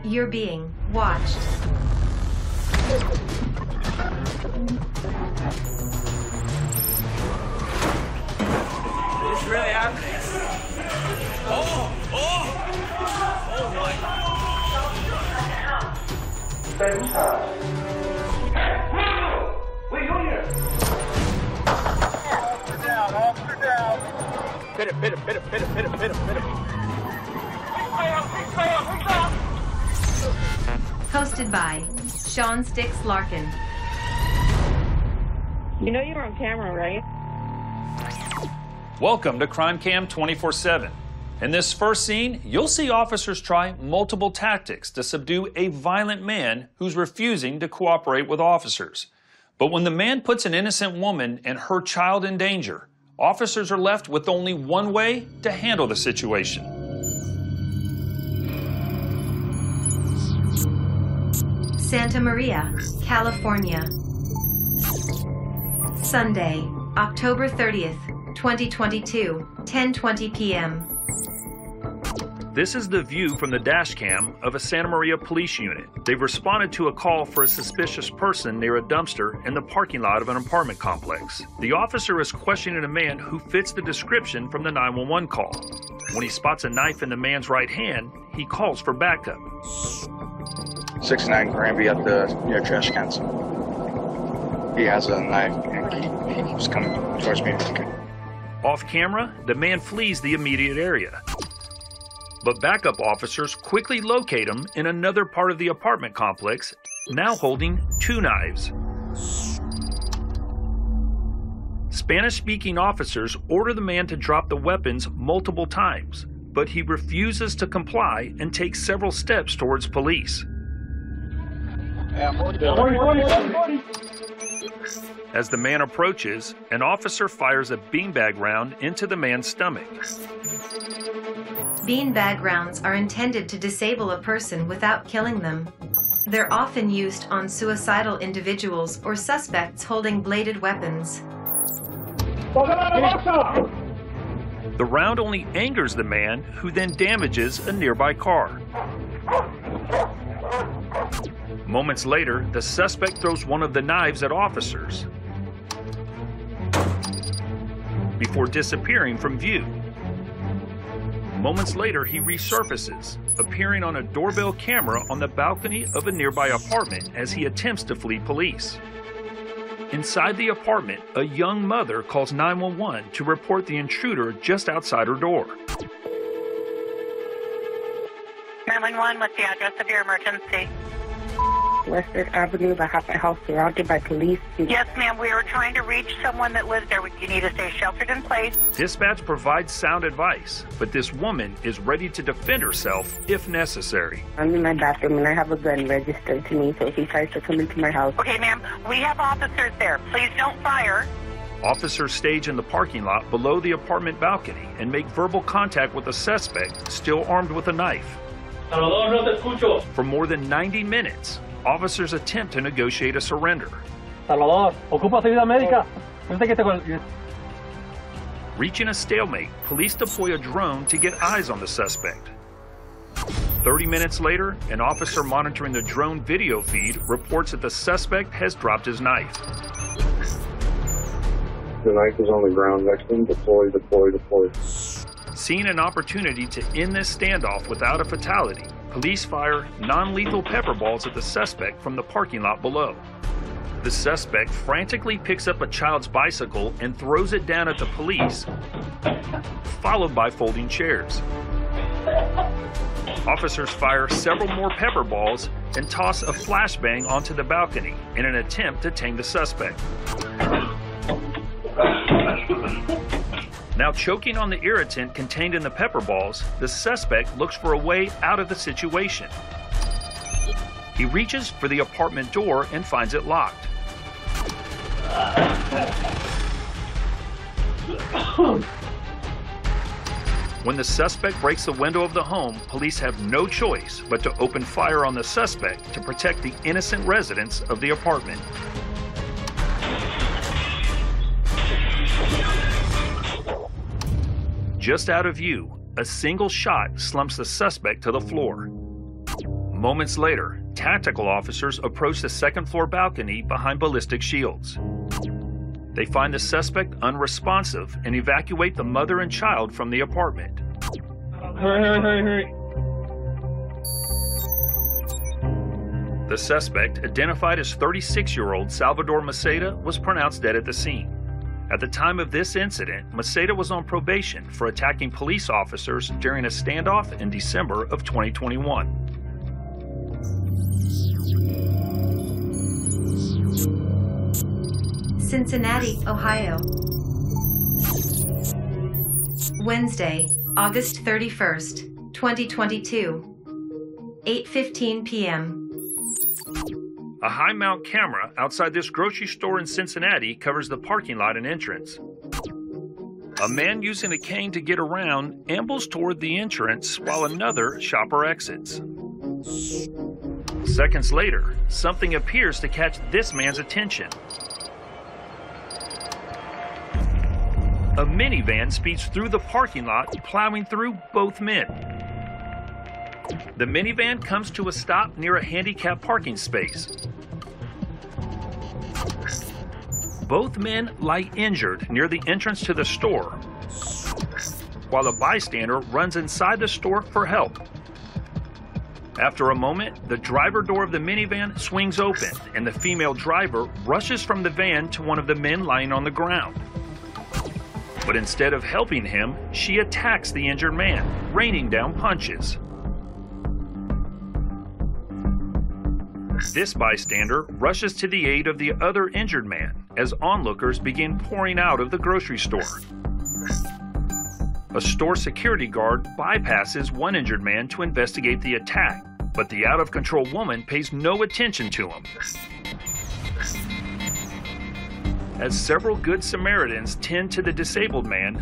You're being watched. It's really happening. Oh my. Wait, you're here. Officer down. Hit him. Hosted by Sean Sticks Larkin. You know you're on camera, right? Welcome to Crime Cam 24/7. In this first scene, you'll see officers try multiple tactics to subdue a violent man who's refusing to cooperate with officers. But when the man puts an innocent woman and her child in danger, officers are left with only one way to handle the situation. Santa Maria, California. Sunday, October 30th, 2022, 10:20 p.m. This is the view from the dash cam of a Santa Maria police unit. They've responded to a call for a suspicious person near a dumpster in the parking lot of an apartment complex. The officer is questioning a man who fits the description from the 911 call. When he spots a knife in the man's right hand, he calls for backup. 69 Granby at the near trash cans. He has a knife and he's coming towards me. Off camera, the man flees the immediate area. But backup officers quickly locate him in another part of the apartment complex, now holding two knives. Spanish-speaking officers order the man to drop the weapons multiple times, but he refuses to comply and takes several steps towards police. As the man approaches, an officer fires a beanbag round into the man's stomach. Beanbag rounds are intended to disable a person without killing them. They're often used on suicidal individuals or suspects holding bladed weapons. The round only angers the man, who then damages a nearby car. Moments later, the suspect throws one of the knives at officers before disappearing from view. Moments later, he resurfaces, appearing on a doorbell camera on the balcony of a nearby apartment as he attempts to flee police. Inside the apartment, a young mother calls 911 to report the intruder just outside her door. 911, what's the address of your emergency? Western Avenue, I have my house surrounded by police. Yes, ma'am, we are trying to reach someone that lives there. You need to stay sheltered in place. Dispatch provides sound advice, but this woman is ready to defend herself if necessary. I'm in my bathroom and I have a gun registered to me, so if he tries to come into my house. Okay, ma'am, we have officers there. Please don't fire. Officers stage in the parking lot below the apartment balcony and make verbal contact with the suspect, still armed with a knife. For more than 90 minutes, officers attempt to negotiate a surrender. Reaching a stalemate, police deploy a drone to get eyes on the suspect. 30 minutes later, an officer monitoring the drone video feed reports that the suspect has dropped his knife. The knife is on the ground next to him. Deploy. Seeing an opportunity to end this standoff without a fatality, police fire non-lethal pepper balls at the suspect from the parking lot below. The suspect frantically picks up a child's bicycle and throws it down at the police, followed by folding chairs. Officers fire several more pepper balls and toss a flashbang onto the balcony in an attempt to tame the suspect. Now choking on the irritant contained in the pepper balls, the suspect looks for a way out of the situation. He reaches for the apartment door and finds it locked. When the suspect breaks the window of the home, police have no choice but to open fire on the suspect to protect the innocent residents of the apartment. Just out of view, a single shot slumps the suspect to the floor. Moments later, tactical officers approach the second-floor balcony behind ballistic shields. They find the suspect unresponsive and evacuate the mother and child from the apartment. Hurry. The suspect, identified as 36-year-old Salvador Maceda, was pronounced dead at the scene. At the time of this incident, Maceda was on probation for attacking police officers during a standoff in December of 2021. Cincinnati, Ohio. Wednesday, August 31st, 2022, 8:15 p.m. A high-mount camera outside this grocery store in Cincinnati covers the parking lot and entrance. A man using a cane to get around ambles toward the entrance while another shopper exits. Seconds later, something appears to catch this man's attention. A minivan speeds through the parking lot, plowing through both men. The minivan comes to a stop near a handicapped parking space. Both men lie injured near the entrance to the store, while a bystander runs inside the store for help. After a moment, the driver door of the minivan swings open, and the female driver rushes from the van to one of the men lying on the ground. But instead of helping him, she attacks the injured man, raining down punches. This bystander rushes to the aid of the other injured man as onlookers begin pouring out of the grocery store. A store security guard bypasses one injured man to investigate the attack, but the out-of-control woman pays no attention to him. As several good Samaritans tend to the disabled man,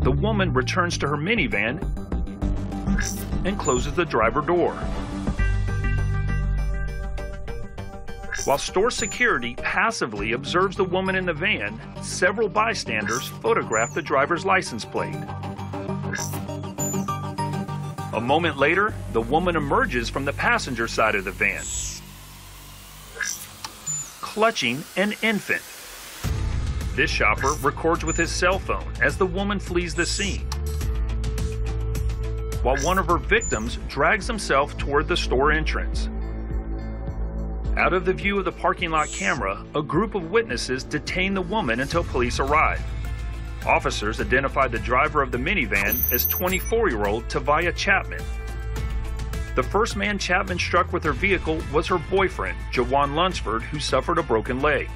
the woman returns to her minivan and closes the driver door. While store security passively observes the woman in the van, several bystanders photograph the driver's license plate. A moment later, the woman emerges from the passenger side of the van, clutching an infant. This shopper records with his cell phone as the woman flees the scene, while one of her victims drags himself toward the store entrance. Out of the view of the parking lot camera, a group of witnesses detain the woman until police arrive. Officers identified the driver of the minivan as 24-year-old Tavia Chapman. The first man Chapman struck with her vehicle was her boyfriend, Jawan Lunsford, who suffered a broken leg.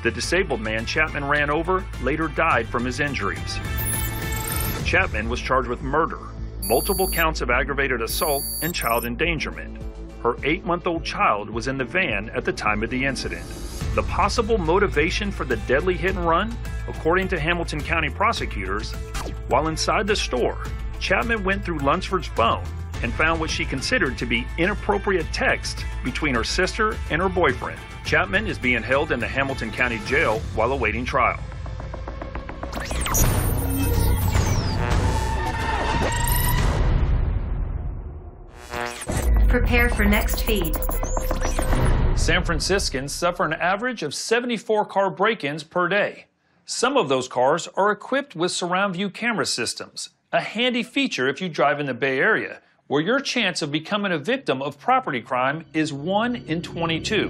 The disabled man Chapman ran over later died from his injuries. Chapman was charged with murder, multiple counts of aggravated assault, and child endangerment. Her 8-month-old child was in the van at the time of the incident. The possible motivation for the deadly hit and run? According to Hamilton County prosecutors, while inside the store, Chapman went through Lunsford's phone and found what she considered to be inappropriate text between her sister and her boyfriend. Chapman is being held in the Hamilton County Jail while awaiting trial. Prepare for next feed. San Franciscans suffer an average of 74 car break-ins per day. Some of those cars are equipped with surround view camera systems, a handy feature if you drive in the Bay Area, where your chance of becoming a victim of property crime is 1 in 22.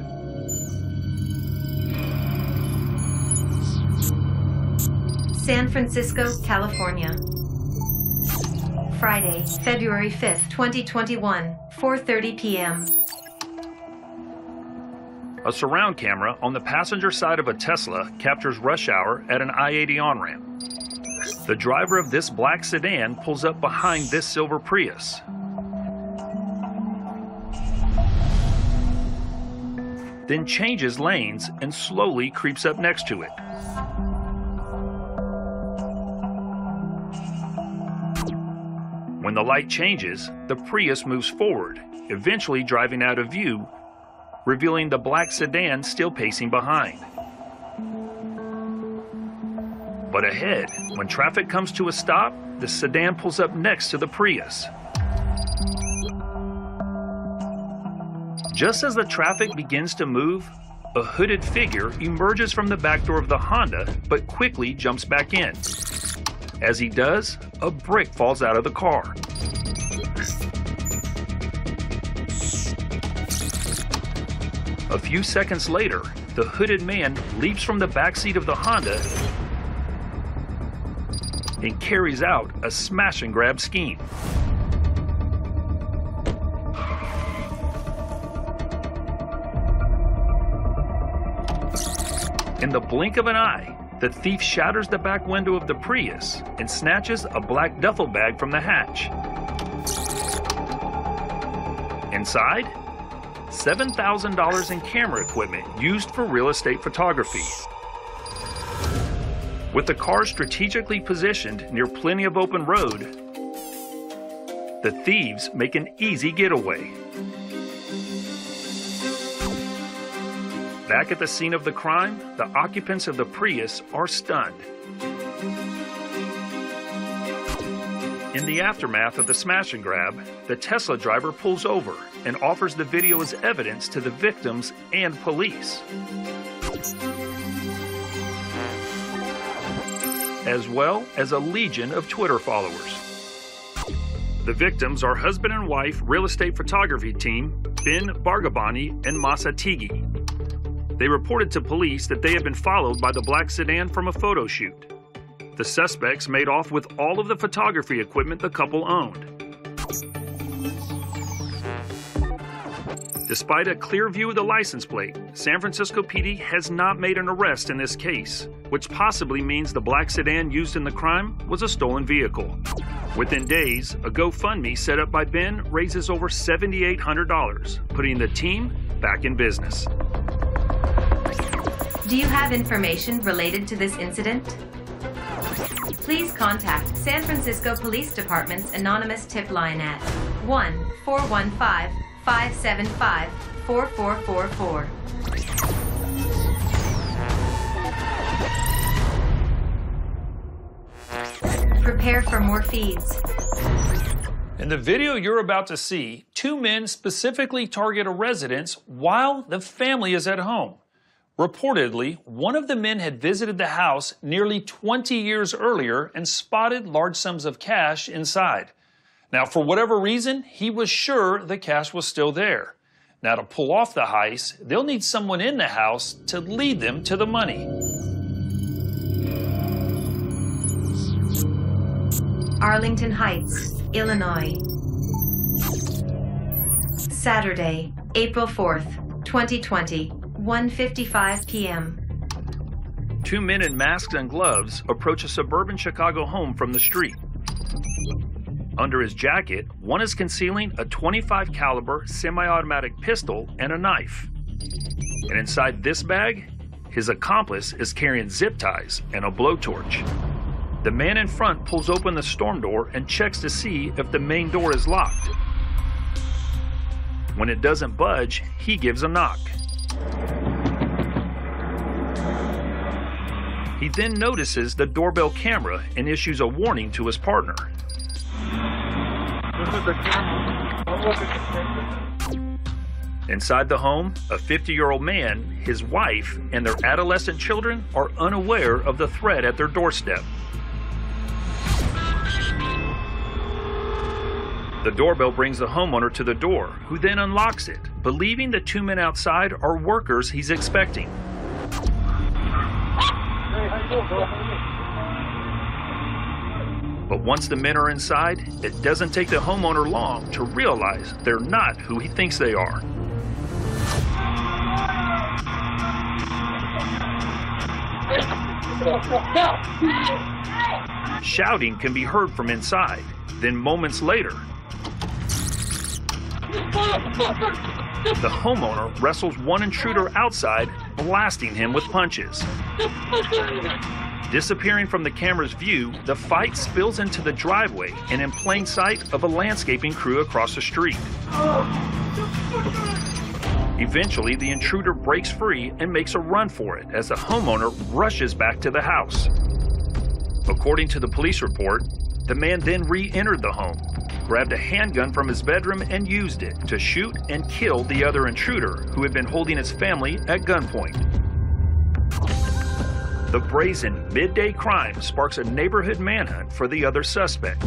San Francisco, California. Friday, February 5th, 2021, 4:30 p.m. A surround camera on the passenger side of a Tesla captures rush hour at an I-80 on-ramp. The driver of this black sedan pulls up behind this silver Prius. Then changes lanes and slowly creeps up next to it. When the light changes, the Prius moves forward, eventually driving out of view, revealing the black sedan still pacing behind. But ahead, when traffic comes to a stop, the sedan pulls up next to the Prius. Just as the traffic begins to move, a hooded figure emerges from the back door of the Honda, but quickly jumps back in. As he does, a brick falls out of the car. A few seconds later, the hooded man leaps from the backseat of the Honda and carries out a smash and grab scheme. In the blink of an eye, the thief shatters the back window of the Prius and snatches a black duffel bag from the hatch. Inside, $7,000 in camera equipment used for real estate photography. With the car strategically positioned near plenty of open road, the thieves make an easy getaway. Back at the scene of the crime, the occupants of the Prius are stunned. In the aftermath of the smash and grab, the Tesla driver pulls over and offers the video as evidence to the victims and police, as well as a legion of Twitter followers. The victims are husband and wife real estate photography team Ben Bargabani and Masa Tigi. They reported to police that they had been followed by the black sedan from a photo shoot. The suspects made off with all of the photography equipment the couple owned. Despite a clear view of the license plate, San Francisco PD has not made an arrest in this case, which possibly means the black sedan used in the crime was a stolen vehicle. Within days, a GoFundMe set up by Ben raises over $7,800, putting the team back in business. Do you have information related to this incident? Please contact San Francisco Police Department's anonymous tip line at 1-415-575-4444. Prepare for more feeds. In the video you're about to see, two men specifically target a residence while the family is at home. Reportedly, one of the men had visited the house nearly 20 years earlier and spotted large sums of cash inside. Now, for whatever reason, he was sure the cash was still there. Now, to pull off the heist, they'll need someone in the house to lead them to the money. Arlington Heights, Illinois. Saturday, April 4th, 2020. 1:55 p.m. Two men in masks and gloves approach a suburban Chicago home from the street. Under his jacket, one is concealing a .25 caliber semi-automatic pistol and a knife. And inside this bag, his accomplice is carrying zip ties and a blowtorch. The man in front pulls open the storm door and checks to see if the main door is locked. When it doesn't budge, he gives a knock. He then notices the doorbell camera and issues a warning to his partner. Inside the home, a 50-year-old man, his wife, and their adolescent children are unaware of the threat at their doorstep. The doorbell brings the homeowner to the door, who then unlocks it, believing the two men outside are workers he's expecting. But once the men are inside, it doesn't take the homeowner long to realize they're not who he thinks they are. Shouting can be heard from inside. Then moments later, the homeowner wrestles one intruder outside, blasting him with punches. Disappearing from the camera's view, the fight spills into the driveway and in plain sight of a landscaping crew across the street. Eventually, the intruder breaks free and makes a run for it as the homeowner rushes back to the house. According to the police report, the man then re-entered the home, grabbed a handgun from his bedroom and used it to shoot and kill the other intruder who had been holding his family at gunpoint. The brazen midday crime sparks a neighborhood manhunt for the other suspect.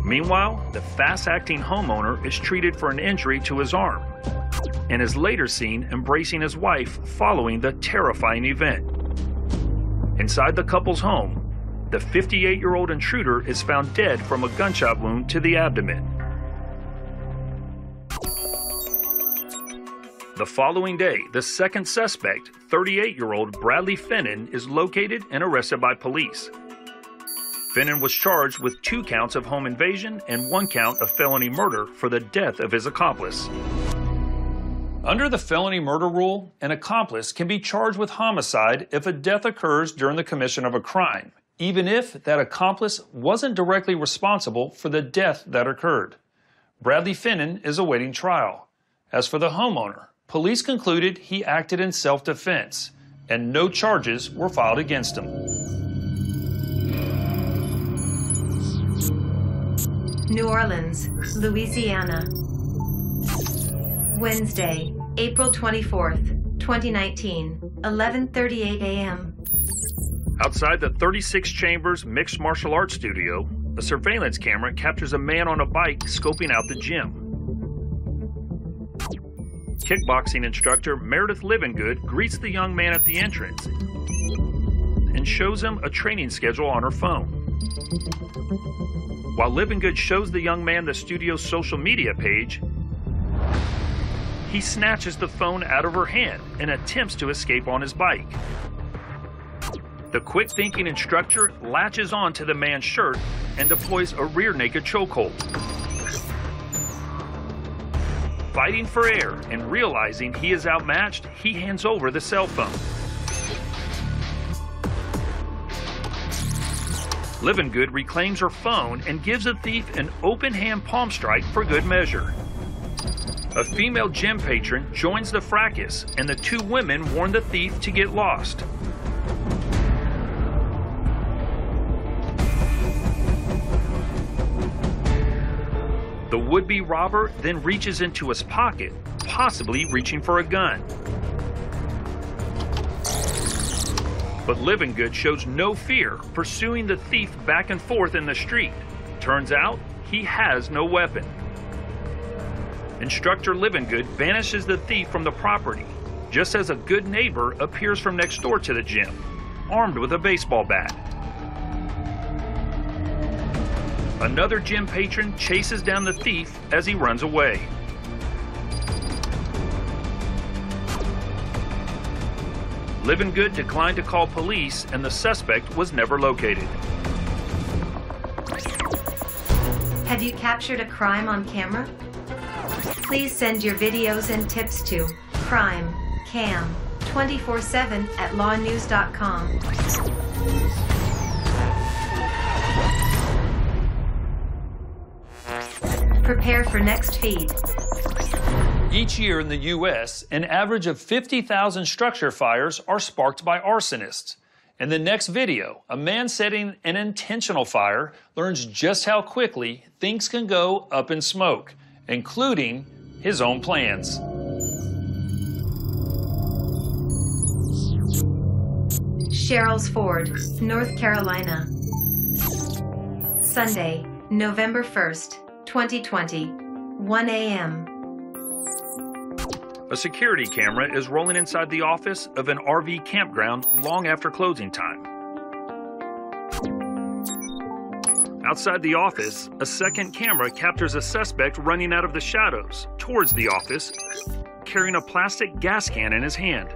Meanwhile, the fast-acting homeowner is treated for an injury to his arm and is later seen embracing his wife following the terrifying event. Inside the couple's home, the 58-year-old intruder is found dead from a gunshot wound to the abdomen. The following day, the second suspect, 38-year-old Bradley Finnan, is located and arrested by police. Finnan was charged with 2 counts of home invasion and 1 count of felony murder for the death of his accomplice. Under the felony murder rule, an accomplice can be charged with homicide if a death occurs during the commission of a crime, even if that accomplice wasn't directly responsible for the death that occurred. Bradley Finnan is awaiting trial. As for the homeowner, police concluded he acted in self-defense, and no charges were filed against him. New Orleans, Louisiana. Wednesday, April 24th, 2019, 11:38 a.m. Outside the 36 Chambers Mixed Martial Arts Studio, a surveillance camera captures a man on a bike scoping out the gym. Kickboxing instructor Meredith Livingood greets the young man at the entrance and shows him a training schedule on her phone. While Livingood shows the young man the studio's social media page, he snatches the phone out of her hand and attempts to escape on his bike. The quick-thinking instructor latches on to the man's shirt and deploys a rear-naked chokehold. Fighting for air and realizing he is outmatched, he hands over the cell phone. Livingood reclaims her phone and gives the thief an open-hand palm strike for good measure. A female gym patron joins the fracas, and the 2 women warn the thief to get lost. The would-be robber then reaches into his pocket, possibly reaching for a gun. But Livingood shows no fear, pursuing the thief back and forth in the street. Turns out, he has no weapon. Instructor Livingood banishes the thief from the property, just as a good neighbor appears from next door to the gym, armed with a baseball bat. Another gym patron chases down the thief as he runs away. Livingood declined to call police, and the suspect was never located. Have you captured a crime on camera? Please send your videos and tips to crimecam247@lawnews.com. Prepare for next feed. Each year in the U.S., an average of 50,000 structure fires are sparked by arsonists. In the next video, a man setting an intentional fire learns just how quickly things can go up in smoke, including his own plans. Sherrills Ford, North Carolina. Sunday, November 1st, 2020, 1 a.m. A security camera is rolling inside the office of an RV campground long after closing time. Outside the office, a second camera captures a suspect running out of the shadows towards the office, carrying a plastic gas can in his hand.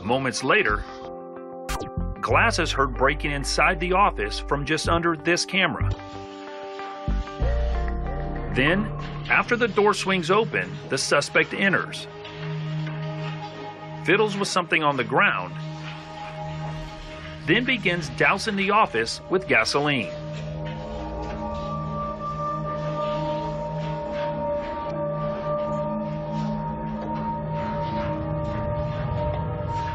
Moments later, glass is heard breaking inside the office from just under this camera. Then, after the door swings open, the suspect enters, fiddles with something on the ground, then begins dousing the office with gasoline.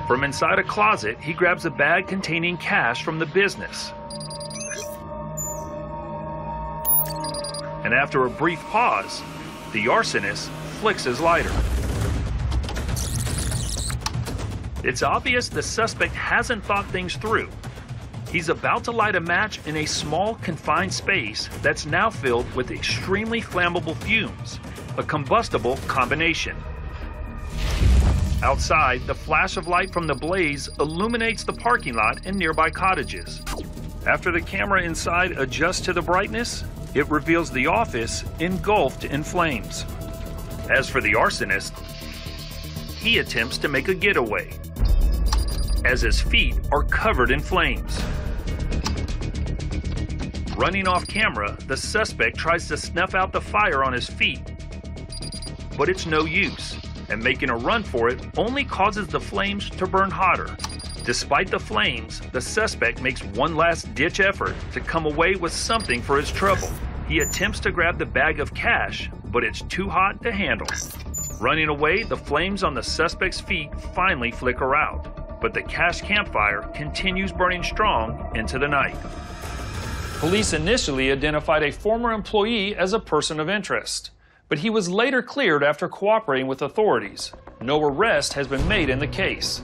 From inside a closet, he grabs a bag containing cash from the business. And after a brief pause, the arsonist flicks his lighter. It's obvious the suspect hasn't thought things through. He's about to light a match in a small, confined space that's now filled with extremely flammable fumes, a combustible combination. Outside, the flash of light from the blaze illuminates the parking lot and nearby cottages. After the camera inside adjusts to the brightness, it reveals the office engulfed in flames. As for the arsonist, he attempts to make a getaway, as his feet are covered in flames. Running off camera, the suspect tries to snuff out the fire on his feet, but it's no use, and making a run for it only causes the flames to burn hotter. Despite the flames, the suspect makes one last-ditch effort to come away with something for his trouble. He attempts to grab the bag of cash, but it's too hot to handle. Running away, the flames on the suspect's feet finally flicker out, but the cash campfire continues burning strong into the night. Police initially identified a former employee as a person of interest, but he was later cleared after cooperating with authorities. No arrest has been made in the case.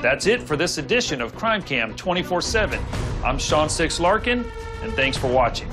That's it for this edition of Crime Cam 24/7. I'm Sean 6 Larkin, and thanks for watching.